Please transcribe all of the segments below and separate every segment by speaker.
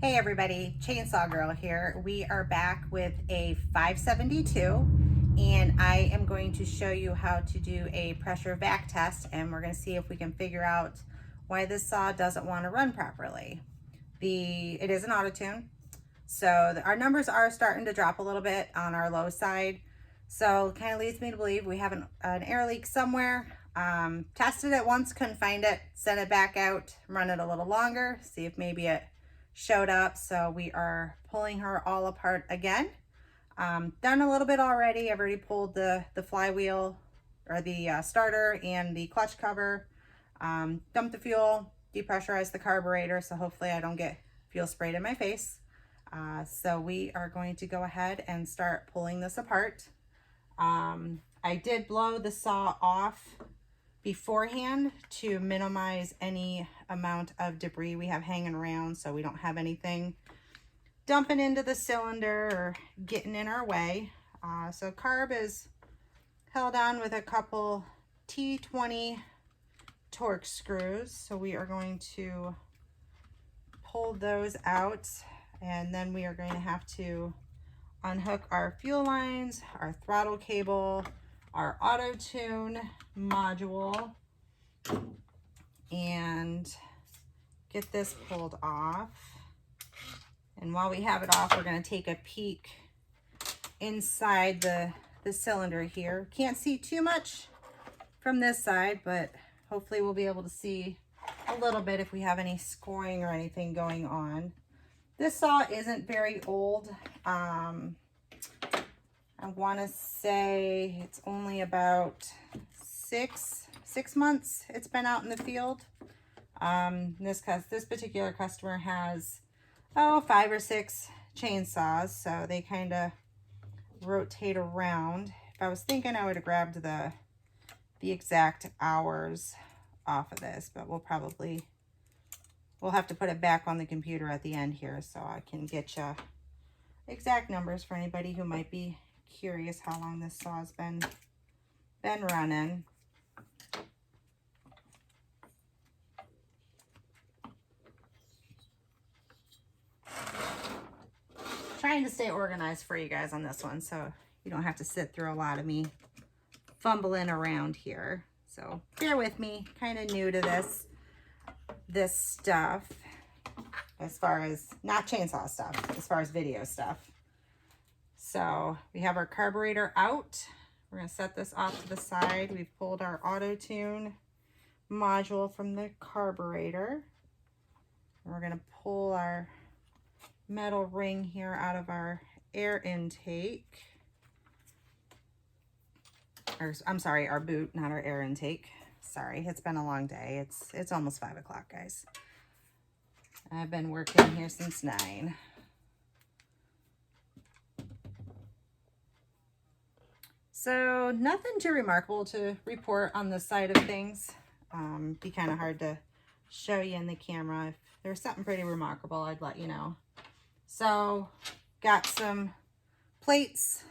Speaker 1: Hey everybody, Chainsaw Girl here. We are back with a 572 and I am going to show you how to do a pressure vac test, and we're going to see if we can figure out why this saw doesn't want to run properly. It is an auto tune, so our numbers are starting to drop a little bit on our low side, so it kind of leads me to believe we have an air leak somewhere. Tested it once, couldn't find it, sent it back out, run it a little longer, see if maybe it showed up. So we are pulling her all apart again. Done a little bit already. I've already pulled the flywheel or the starter and the clutch cover, dumped the fuel, depressurized the carburetor, so hopefully I don't get fuel sprayed in my face. So we are going to go ahead and start pulling this apart. I did blow the saw off beforehand to minimize any amount of debris we have hanging around, so we don't have anything dumping into the cylinder or getting in our way. So carb is held on with a couple T20 Torx screws, so we are going to pull those out, and then we are going to have to unhook our fuel lines, our throttle cable, our auto tune module, and get this pulled off. And while we have it off, we're going to take a peek inside the cylinder here. Can't see too much from this side, but hopefully we'll be able to see a little bit if we have any scoring or anything going on. This saw isn't very old. I want to say it's only about six months it's been out in the field. This particular customer has 5 or 6 chainsaws, so they kind of rotate around. If I was thinking, I would have grabbed the exact hours off of this, but we'll have to put it back on the computer at the end here so I can get you exact numbers for anybody who might be curious how long this saw's been running. Trying to stay organized for you guys on this one, so you don't have to sit through a lot of me fumbling around here. So bear with me, kind of new to this stuff, as far as not chainsaw stuff, as far as video stuff. So we have our carburetor out. We're going to set this off to the side. We've pulled our auto tune module from the carburetor. And we're going to pull our metal ring here out of our air intake. Or, I'm sorry, our boot, not our air intake. Sorry, it's been a long day. It's almost 5 o'clock, guys. I've been working here since 9. So nothing too remarkable to report on this side of things. Be kind of hard to show you in the camera. If there's something pretty remarkable, I'd let you know. So got some plates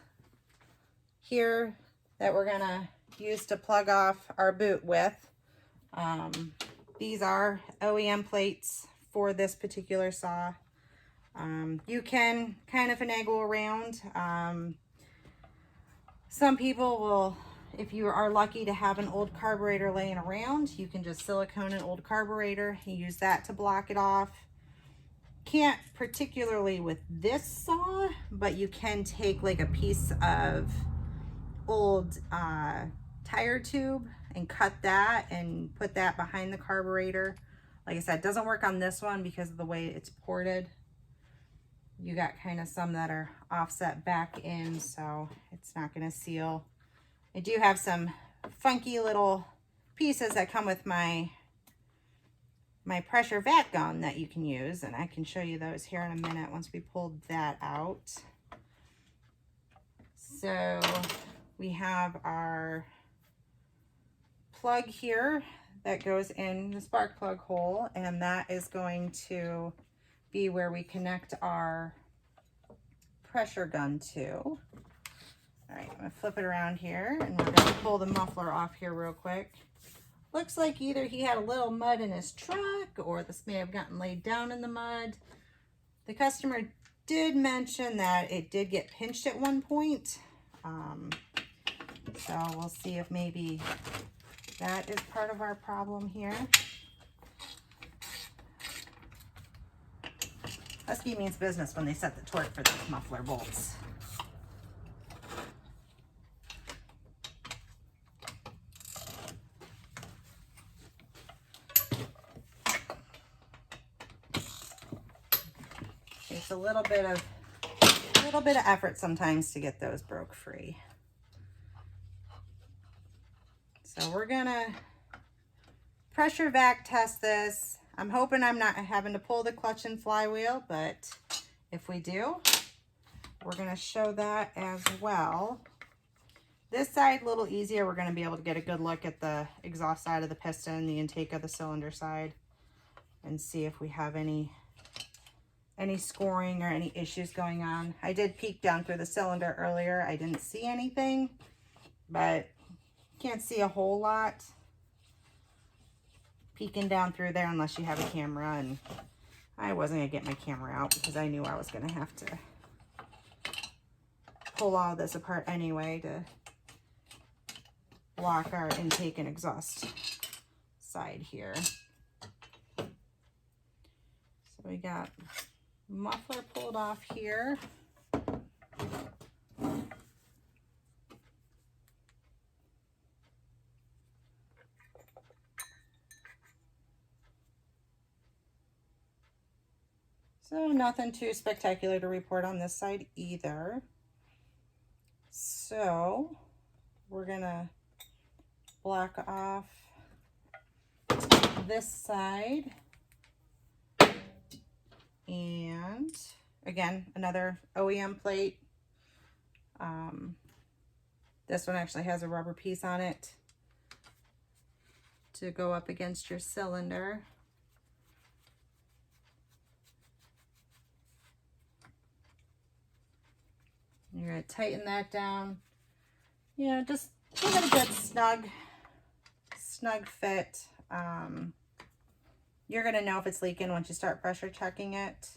Speaker 1: here that we're gonna use to plug off our boot with. These are OEM plates for this particular saw. You can kind of finagle around. Some people will, if you are lucky to have an old carburetor laying around, you can just silicone an old carburetor and use that to block it off. Can't particularly with this saw, but you can take like a piece of old tire tube and cut that and put that behind the carburetor. Like I said, it doesn't work on this one because of the way it's ported. You got kind of some that are offset back in, so it's not going to seal. I do have some funky little pieces that come with my pressure vac gun that you can use, and I can show you those here in a minute once we pulled that out. So we have our plug here that goes in the spark plug hole, and that is going to be where we connect our pressure gun to. All right, I'm gonna flip it around here, and we're gonna pull the muffler off here real quick. Looks like either he had a little mud in his truck, or this may have gotten laid down in the mud. The customer did mention that it did get pinched at one point. So we'll see if maybe that is part of our problem here. Husky means business when they set the torque for those muffler bolts. It's a little bit of effort sometimes to get those broke free. So we're gonna pressure vac test this. I'm hoping I'm not having to pull the clutch and flywheel, but if we do, we're gonna show that as well. This side, a little easier. We're gonna be able to get a good look at the exhaust side of the piston, the intake of the cylinder side, and see if we have any scoring or any issues going on. I did peek down through the cylinder earlier. I didn't see anything, but can't see a whole lot peeking down through there unless you have a camera, and I wasn't gonna get my camera out because I knew I was gonna have to pull all this apart anyway to block our intake and exhaust side here. So we got muffler pulled off here. So nothing too spectacular to report on this side either. So we're gonna block off this side. And again, another OEM plate. This one actually has a rubber piece on it to go up against your cylinder. You're going to tighten that down. You know, just give it a good snug fit. You're going to know if it's leaking once you start pressure checking it.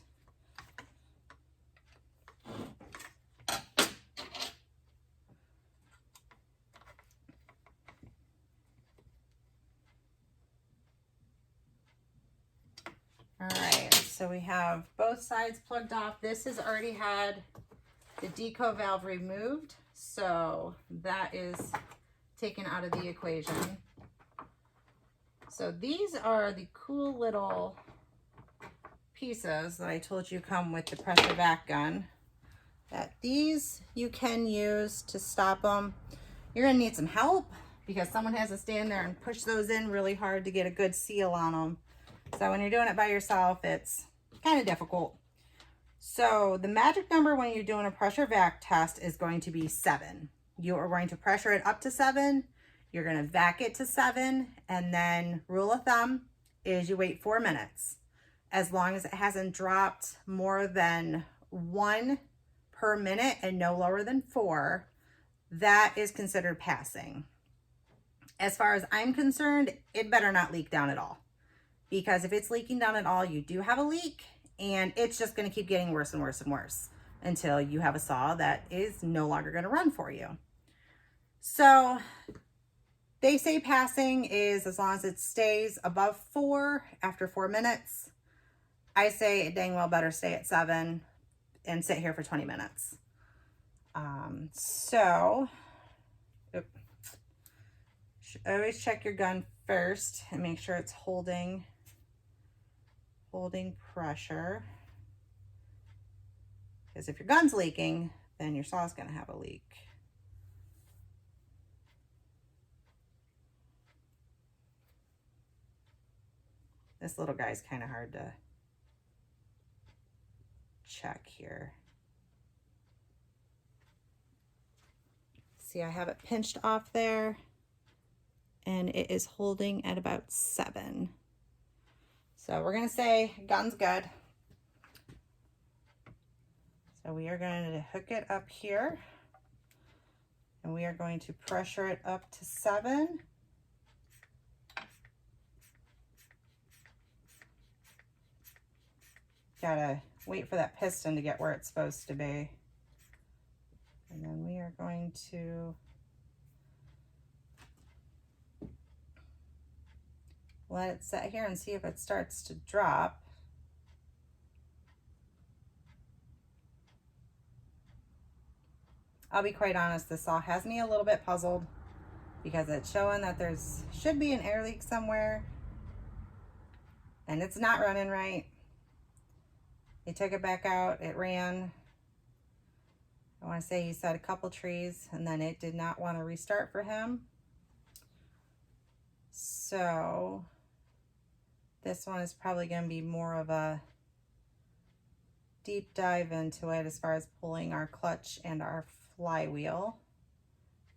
Speaker 1: All right, so we have both sides plugged off. This has already had the deco valve removed, so that is taken out of the equation. So these are the cool little pieces that I told you come with the pressure vac gun. That these you can use to stop them. You're gonna need some help because someone has to stand there and push those in really hard to get a good seal on them. So when you're doing it by yourself, it's kind of difficult. So the magic number when you're doing a pressure vac test is going to be 7. You are going to pressure it up to 7. You're going to vac it to 7. And then rule of thumb is you wait 4 minutes. As long as it hasn't dropped more than 1 per minute and no lower than 4, that is considered passing. As far as I'm concerned, it better not leak down at all. Because if it's leaking down at all, you do have a leak, and it's just going to keep getting worse and worse and worse until you have a saw that is no longer going to run for you. So they say passing is as long as it stays above 4 after 4 minutes. I say it dang well better stay at 7 and sit here for 20 minutes. Always check your gun first and make sure it's holding pressure, because if your gun's leaking, then your saw's going to have a leak. This little guy's kind of hard to check here. See, I have it pinched off there, and it is holding at about 7. So we're going to say gun's good. So we are going to hook it up here, and we are going to pressure it up to 7. Gotta wait for that piston to get where it's supposed to be. And then we are going to let it sit here and see if it starts to drop. I'll be quite honest, this saw has me a little bit puzzled because it's showing that there's should be an air leak somewhere and it's not running right. He took it back out, it ran. I want to say he set a couple trees and then it did not want to restart for him. So this one is probably going to be more of a deep dive into it as far as pulling our clutch and our flywheel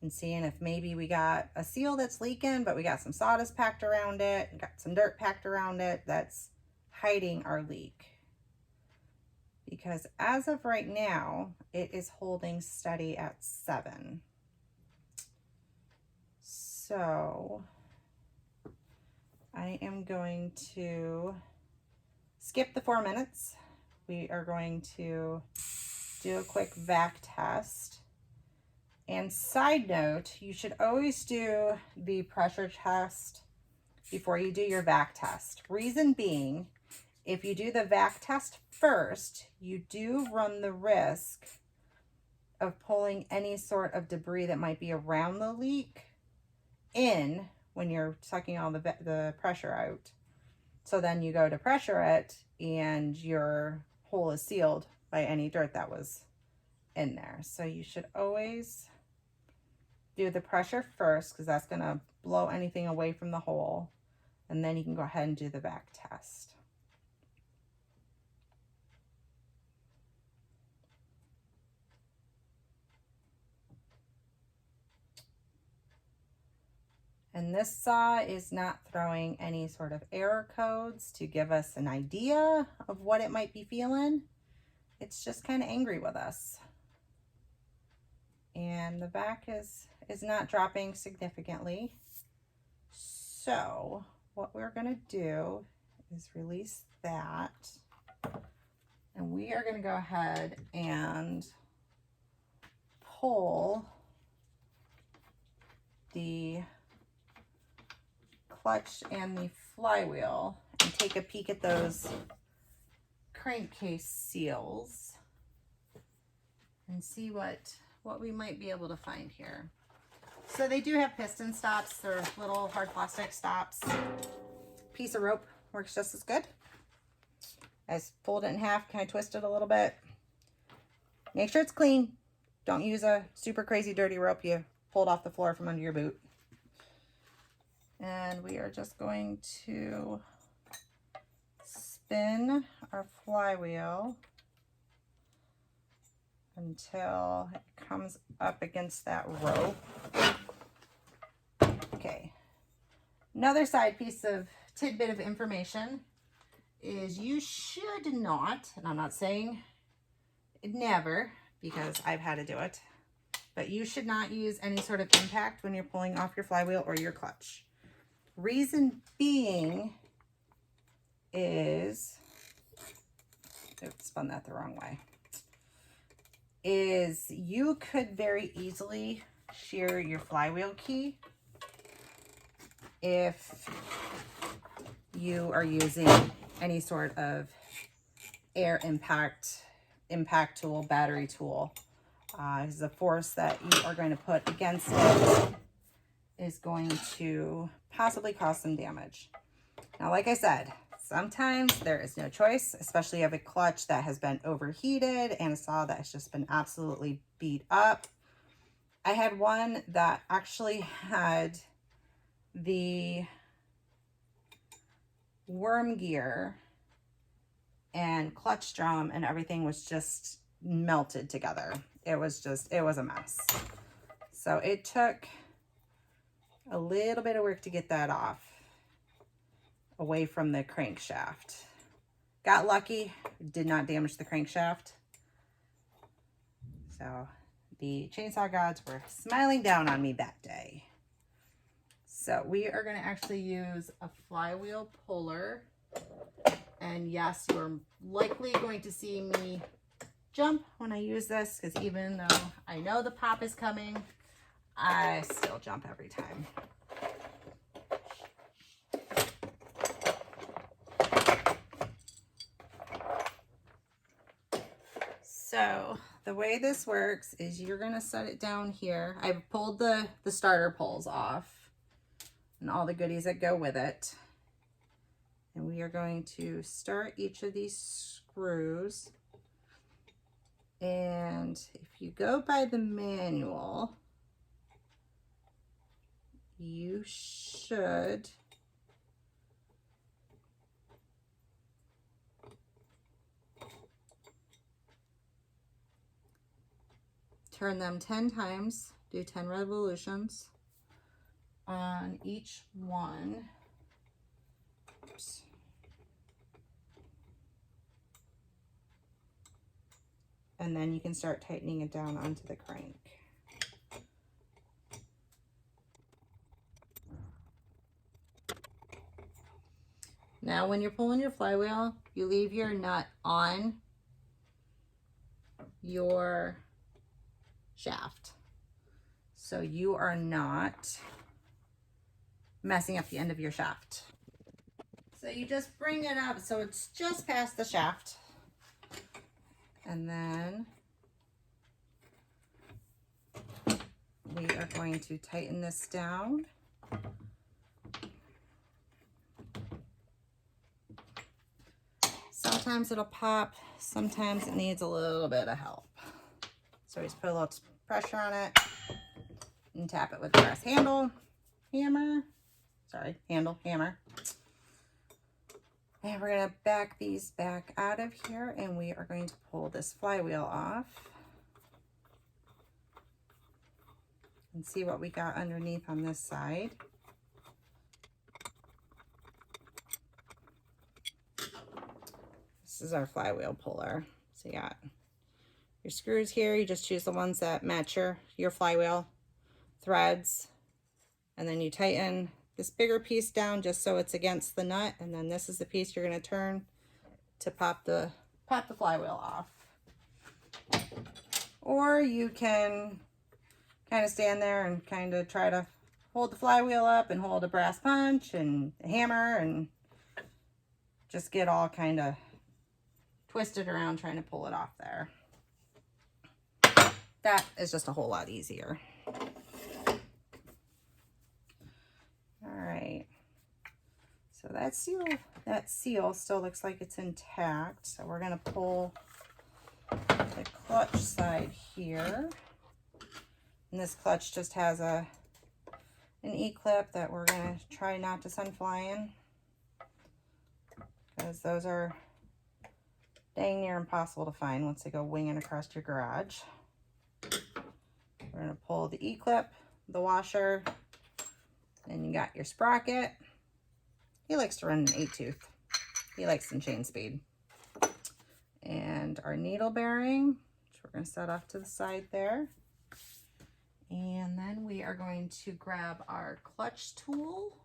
Speaker 1: and seeing if maybe we got a seal that's leaking, but we got some sawdust packed around it, got some dirt packed around it that's hiding our leak. Because as of right now, it is holding steady at 7. So I am going to skip the 4 minutes. We are going to do a quick vac test. And side note, you should always do the pressure test before you do your vac test. Reason being, if you do the vac test first, you do run the risk of pulling any sort of debris that might be around the leak in when you're sucking all the pressure out. So then you go to pressure it and your hole is sealed by any dirt that was in there. So you should always do the pressure first because that's going to blow anything away from the hole. And then you can go ahead and do the vac test. And this saw is not throwing any sort of error codes to give us an idea of what it might be feeling. It's just kind of angry with us. And the back is not dropping significantly. So what we're going to do is release that. And we are going to go ahead and pull the clutch and the flywheel and take a peek at those crankcase seals and see what we might be able to find here. So they do have piston stops. They're little hard plastic stops. Piece of rope works just as good. I just fold it in half, kind of twist it a little bit. Make sure it's clean. Don't use a super crazy dirty rope you pulled off the floor from under your boot. And we are just going to spin our flywheel until it comes up against that rope. Okay. Another side piece of tidbit of information is you should not, and I'm not saying never because I've had to do it, but you should not use any sort of impact when you're pulling off your flywheel or your clutch. Reason being is, oops, spun that the wrong way, is you could very easily shear your flywheel key if you are using any sort of air impact tool, battery tool. The force that you are going to put against it is going to possibly cause some damage. Now, like I said, sometimes there is no choice, especially if a clutch that has been overheated and a saw that has just been absolutely beat up. I had one that actually had the worm gear and clutch drum and everything was just melted together. It was a mess. So it took a little bit of work to get that off, away from the crankshaft. Got lucky, did not damage the crankshaft. So the chainsaw gods were smiling down on me that day. So we are going to actually use a flywheel puller And yes, you're likely going to see me jump when I use this, because even though I know the pop is coming, I still jump every time. So the way this works is you're going to set it down here. I've pulled the starter poles off and all the goodies that go with it. And we are going to start each of these screws. And if you go by the manual, you should turn them 10 times, do 10 revolutions on each one. Oops. And then you can start tightening it down onto the crank. Now when you're pulling your flywheel, you leave your nut on your shaft, so you are not messing up the end of your shaft. So you just bring it up so it's just past the shaft, and then we are going to tighten this down. Sometimes it'll pop, sometimes it needs a little bit of help. So we just put a little pressure on it and tap it with the brass hammer. And we're gonna back these back out of here, and we are going to pull this flywheel off and see what we got underneath on this side. This is our flywheel puller. So you got your screws here. You just choose the ones that match your flywheel threads, and then you tighten this bigger piece down just so it's against the nut, and then this is the piece you're going to turn to pop the flywheel off. Or you can kind of stand there and kind of try to hold the flywheel up and hold a brass punch and a hammer and just get all kind of twisted around trying to pull it off there. That is just a whole lot easier. All right. So that seal still looks like it's intact. So we're going to pull the clutch side here. And this clutch just has an E-clip that we're going to try not to send flying, because those are dang near impossible to find once they go winging across your garage. We're going to pull the E-clip, the washer, and you got your sprocket. He likes to run an 8-tooth. He likes some chain speed. And our needle bearing, which we're going to set off to the side there. And then we are going to grab our clutch tool.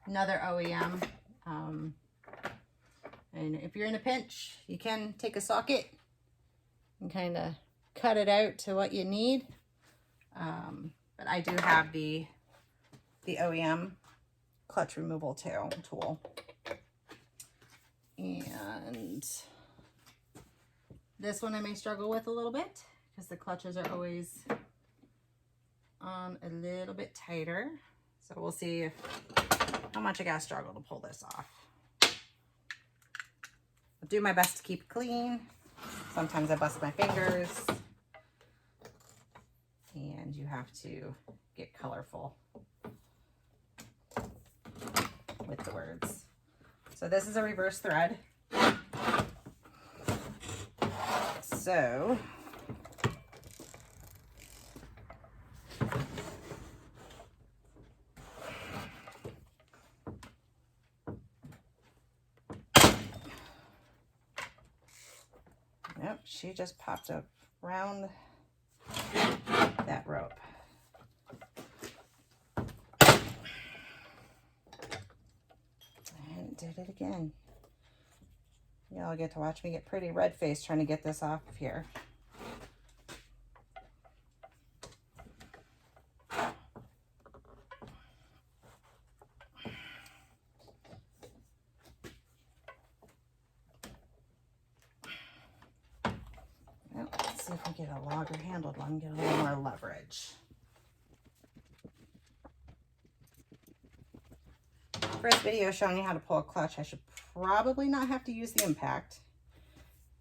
Speaker 1: Another OEM. And if you're in a pinch, you can take a socket and kind of cut it out to what you need. But I do have the OEM clutch removal tool. And this one I may struggle with a little bit because the clutches are always a little bit tighter. So we'll see how much I gotta struggle to pull this off. I'll do my best to keep it clean. Sometimes I bust my fingers. And you have to get colorful with the words. So this is a reverse thread. So she just popped up around that rope. And did it again. Y'all get to watch me get pretty red-faced trying to get this off of here. Let's see if we get a longer handled one, get a little more leverage. First video showing you how to pull a clutch. I should probably not have to use the impact.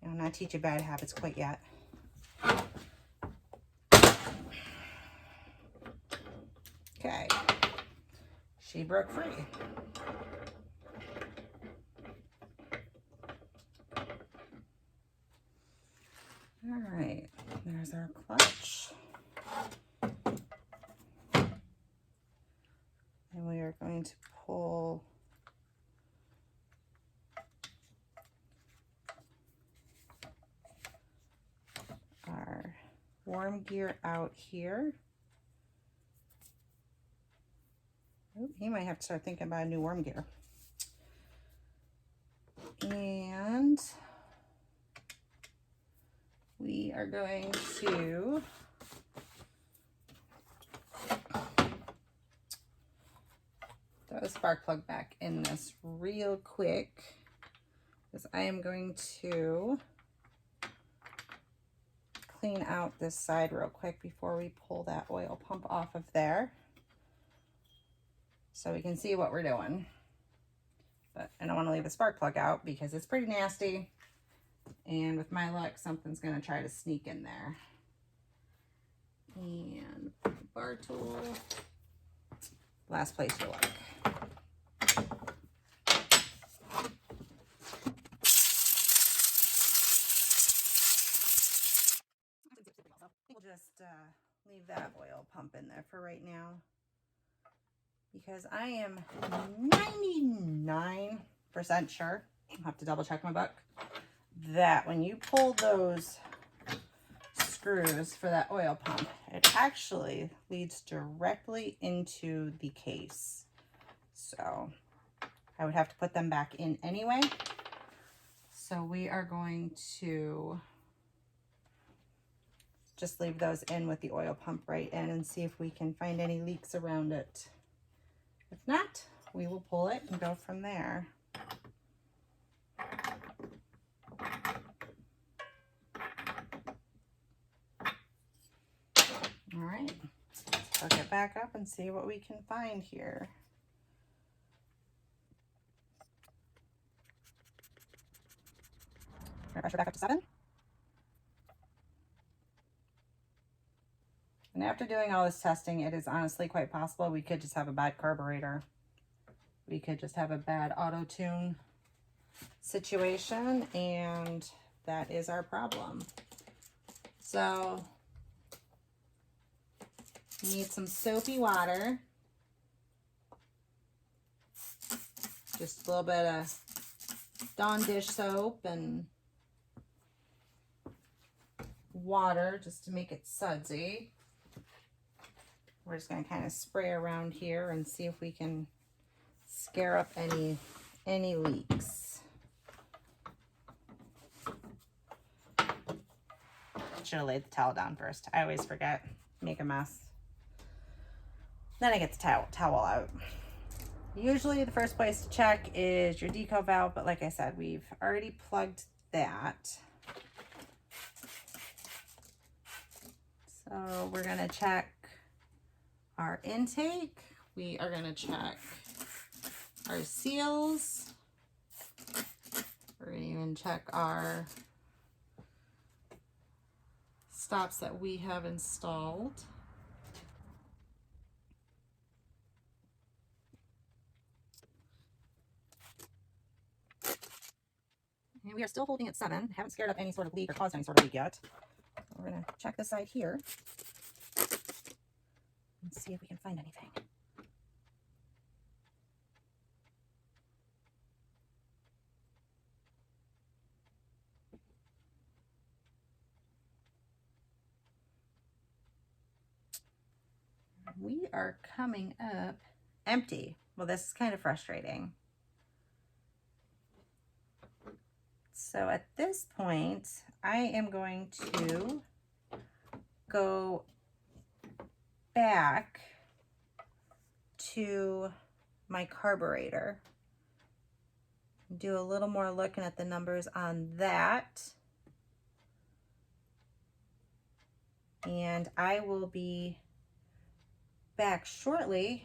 Speaker 1: I'm not teaching bad habits quite yet. Okay, she broke free. All right, there's our clutch. And we are going to pull our worm gear out here. Oh, he might have to start thinking about a new worm gear. And we are going to throw the spark plug back in this real quick, because I am going to clean out this side real quick before we pull that oil pump off of there, so we can see what we're doing. But I don't want to leave the spark plug out because it's pretty nasty, and with my luck something's going to try to sneak in there. And bar tool, last place you look. We'll just leave that oil pump in there for right now, because I am 99% sure, I'll have to double check my book, that when you pull those screws for that oil pump, it actually leads directly into the case. So I would have to put them back in anyway. So we are going to just leave those in with the oil pump right in and see if we can find any leaks around it. If not, we will pull it and go from there. All right, let's hook it back up and see what we can find here. Pressure back up to 7. And after doing all this testing, it is honestly quite possible we could just have a bad carburetor. We could just have a bad auto tune situation, and that is our problem. So you need some soapy water, just a little bit of Dawn dish soap and water just to make it sudsy. We're just going to kind of spray around here and see if we can scare up any leaks. Should have laid the towel down first. I always forget, make a mess. Then I get the towel out. Usually the first place to check is your deco valve, but like I said, we've already plugged that. So we're going to check our intake. We are going to check our seals. We're going to even check our stops that we have installed. And we are still holding at 7. Haven't scared up any sort of leak or caused any sort of leak yet. We're going to check this side here and see if we can find anything. we are coming up empty. Well, this is kind of frustrating. So at this point, I am going to go back to my carburetor, do a little more looking at the numbers on that, and I will be back shortly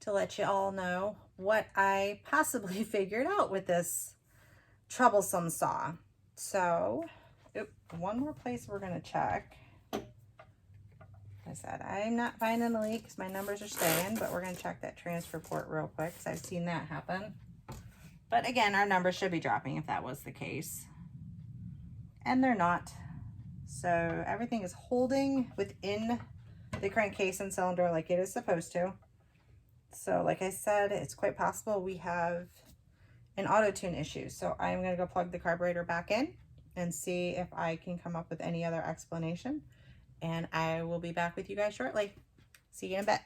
Speaker 1: to let you all know what I possibly figured out with this troublesome saw. So, one more place we're gonna check. Like I said, I'm not finding a leak because my numbers are staying, but we're gonna check that transfer port real quick because I've seen that happen. But again, our numbers should be dropping if that was the case. And they're not. So everything is holding within the crankcase and cylinder like it is supposed to. So like I said, it's quite possible we have an auto tune issue. So I'm gonna go plug the carburetor back in and see if I can come up with any other explanation. And I will be back with you guys shortly. See you in a bit.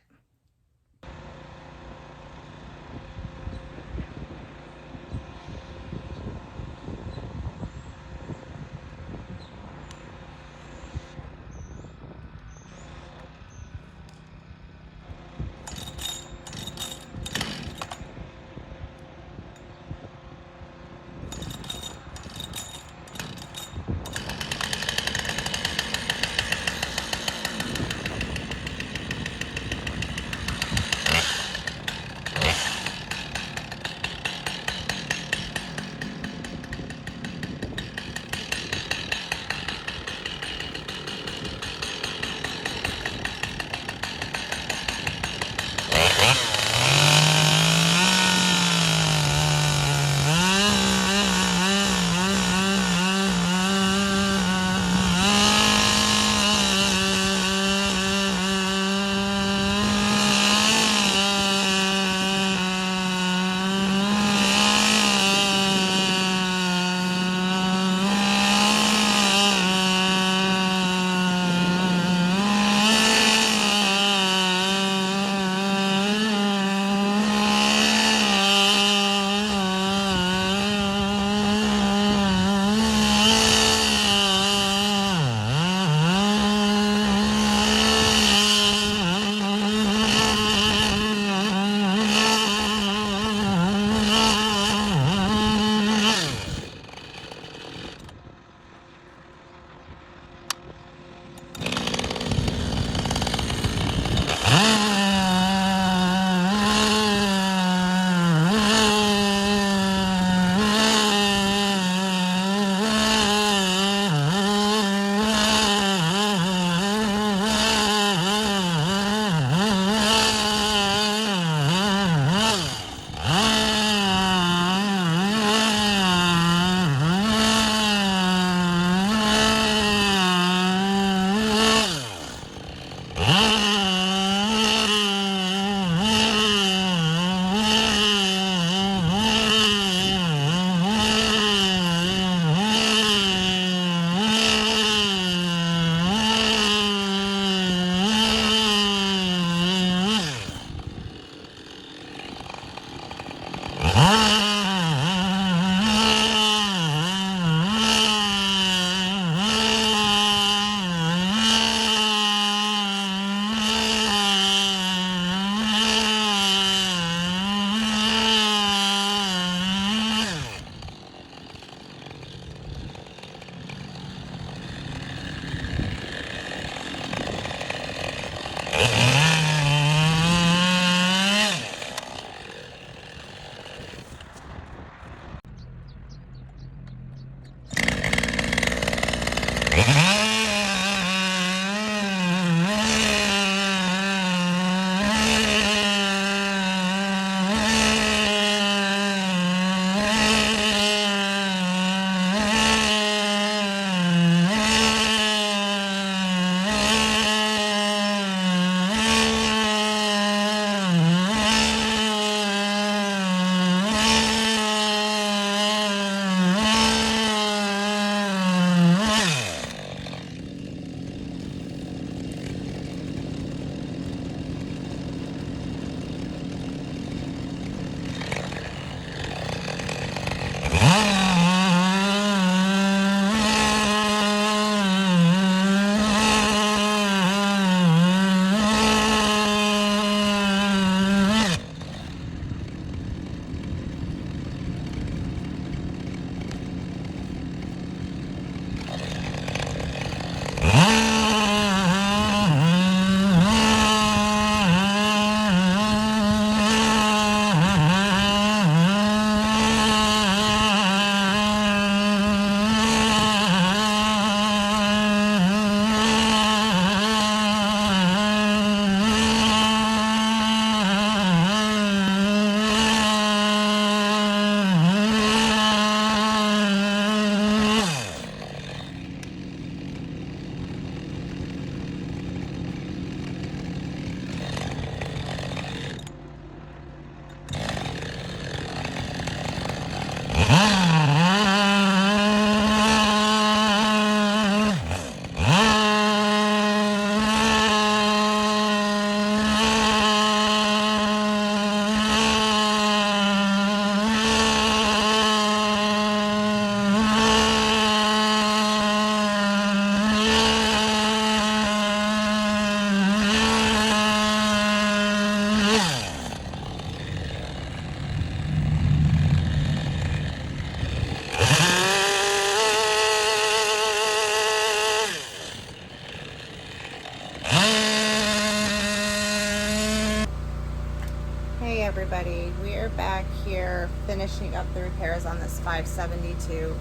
Speaker 1: everybody, we are back here finishing up the repairs on this 572.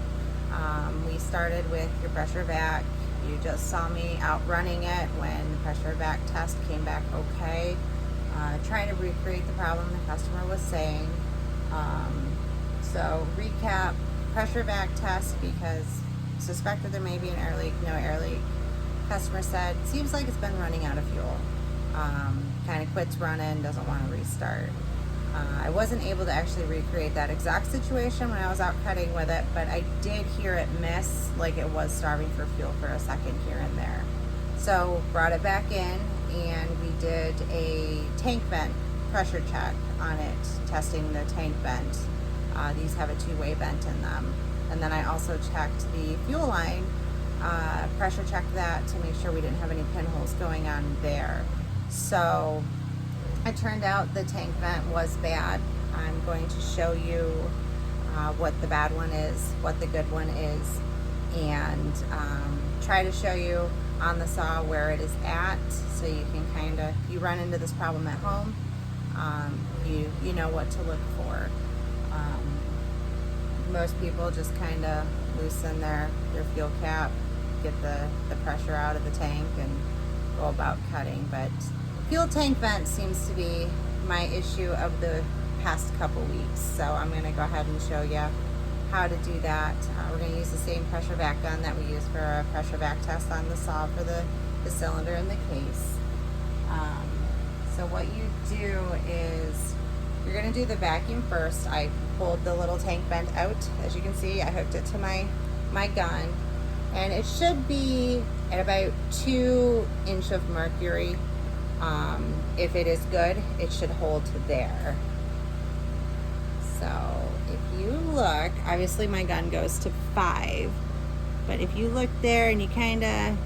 Speaker 1: We started with your pressure vac. You just saw me out running it when the pressure vac test came back okay. Trying to recreate the problem the customer was saying. So recap, pressure vac test because suspected there may be an air leak, no air leak. Customer said, seems like it's been running out of fuel. Kind of quits running, doesn't want to restart. I wasn't able to actually recreate that exact situation when I was out cutting with it, but I did hear it miss, like it was starving for fuel for a second here and there. So brought it back in and we did a tank vent pressure check on it, testing the tank vent. These have a two-way vent in them. And then I also checked the fuel line, pressure checked that to make sure we didn't have any pinholes going on there. So it turned out the tank vent was bad. I'm going to show you what the bad one is, what the good one is, and try to show you on the saw where it is at, so you can kind of, you run into this problem at home, you know what to look for. Most people just kind of loosen their fuel cap, get the pressure out of the tank, and go about cutting. But fuel tank vent seems to be my issue of the past couple weeks, so I'm going to go ahead and show you how to do that. We're going to use the same pressure vac gun that we use for a pressure vac test on the saw for the cylinder and the case. So what you do is you're going to do the vacuum first. I pulled the little tank vent out. As you can see, I hooked it to my gun, and it should be at about 2 inches of mercury. If it is good, it should hold to there. So if you look, obviously my gun goes to 5, but if you look there and you kind of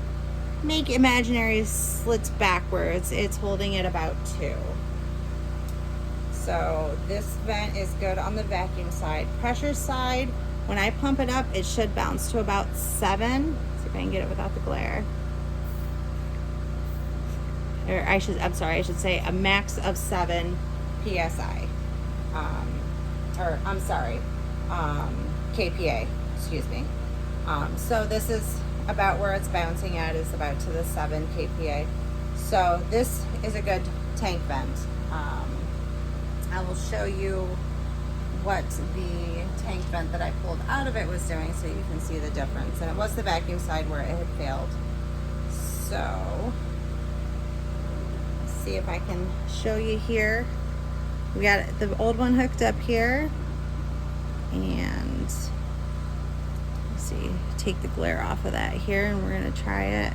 Speaker 1: make imaginary slits backwards, it's holding at about 2. So this vent is good on the vacuum side. Pressure side, when I pump it up, it should bounce to about 7. Let's see if I can get it without the glare. Or I should say a max of 7 PSI. KPA, excuse me. So this is about where it's bouncing at, is about to the 7 KPA. So this is a good tank vent. I will show you what the tank vent that I pulled out of it was doing so you can see the difference. And it was the vacuum side where it had failed. So let's see if I can show you here. We got the old one hooked up here, and let's see, take the glare off of that here, and we're gonna try it.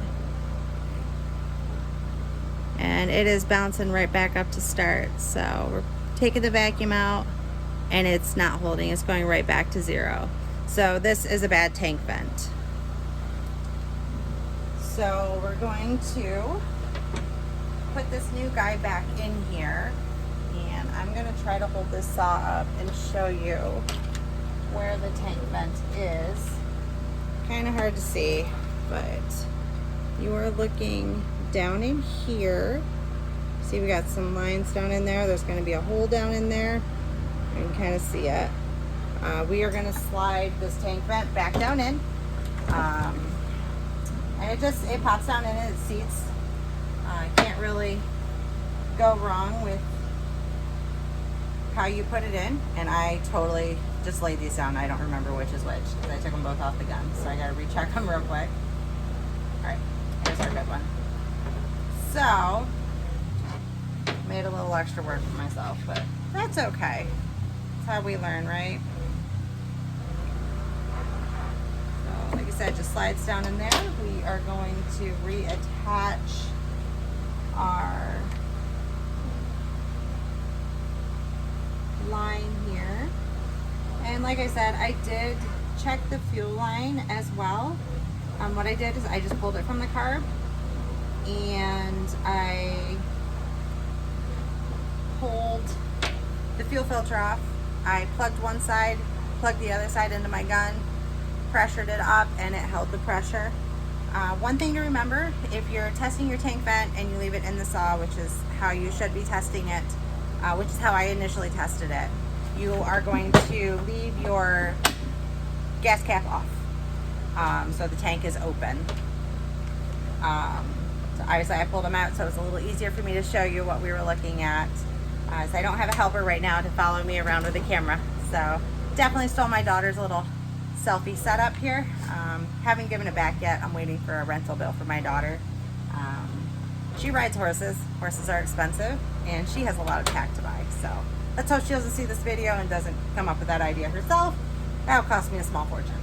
Speaker 1: And it is bouncing right back up to start. So we're taking the vacuum out and it's not holding, it's going right back to 0. So this is a bad tank vent. So we're going to put this new guy back in here, and I'm going to try to hold this saw up and show you where the tank vent is. Kind of hard to see, but you are looking down in here. See, we got some lines down in there. There's going to be a hole down in there. You can kind of see it. We are going to slide this tank vent back down in, and it pops down in and it seats. Can't really go wrong with how you put it in, and I totally just laid these down. I don't remember which is which because I took them both off the gun, so I got to recheck them real quick. All right, here's our good one. So made a little extra work for myself, but that's okay. That's how we learn, right? So like I said, just slides down in there. We are going to reattach our line here. And like I said, I did check the fuel line as well. What I did is I just pulled it from the carb, and I pulled the fuel filter off. I plugged one side, plugged the other side into my gun, pressured it up, and it held the pressure. One thing to remember, if you're testing your tank vent and you leave it in the saw, which is how you should be testing it, which is how I initially tested it. You are going to leave your gas cap off, so the tank is open. So obviously I pulled them out, so it's a little easier for me to show you what we were looking at. So I don't have a helper right now to follow me around with the camera. So definitely stole my daughter's little selfie setup here. Haven't given it back yet. I'm waiting for a rental bill for my daughter. She rides horses. Horses are expensive, and she has a lot of tack to buy. So let's hope she doesn't see this video and doesn't come up with that idea herself. That'll cost me a small fortune.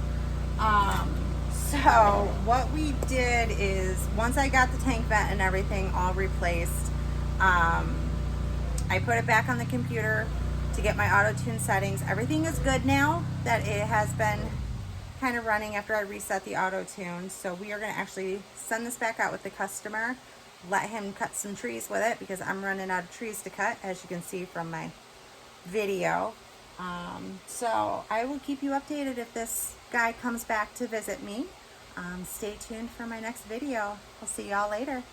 Speaker 1: So what we did is, once I got the tank vent and everything all replaced, I put it back on the computer to get my auto tune settings. Everything is good now that it has been kind of running after I reset the auto tune. So we are going to actually send this back out with the customer, let him cut some trees with it because I'm running out of trees to cut, as you can see from my video. So I will keep you updated if this guy comes back to visit me. Stay tuned for my next video. I'll see y'all later.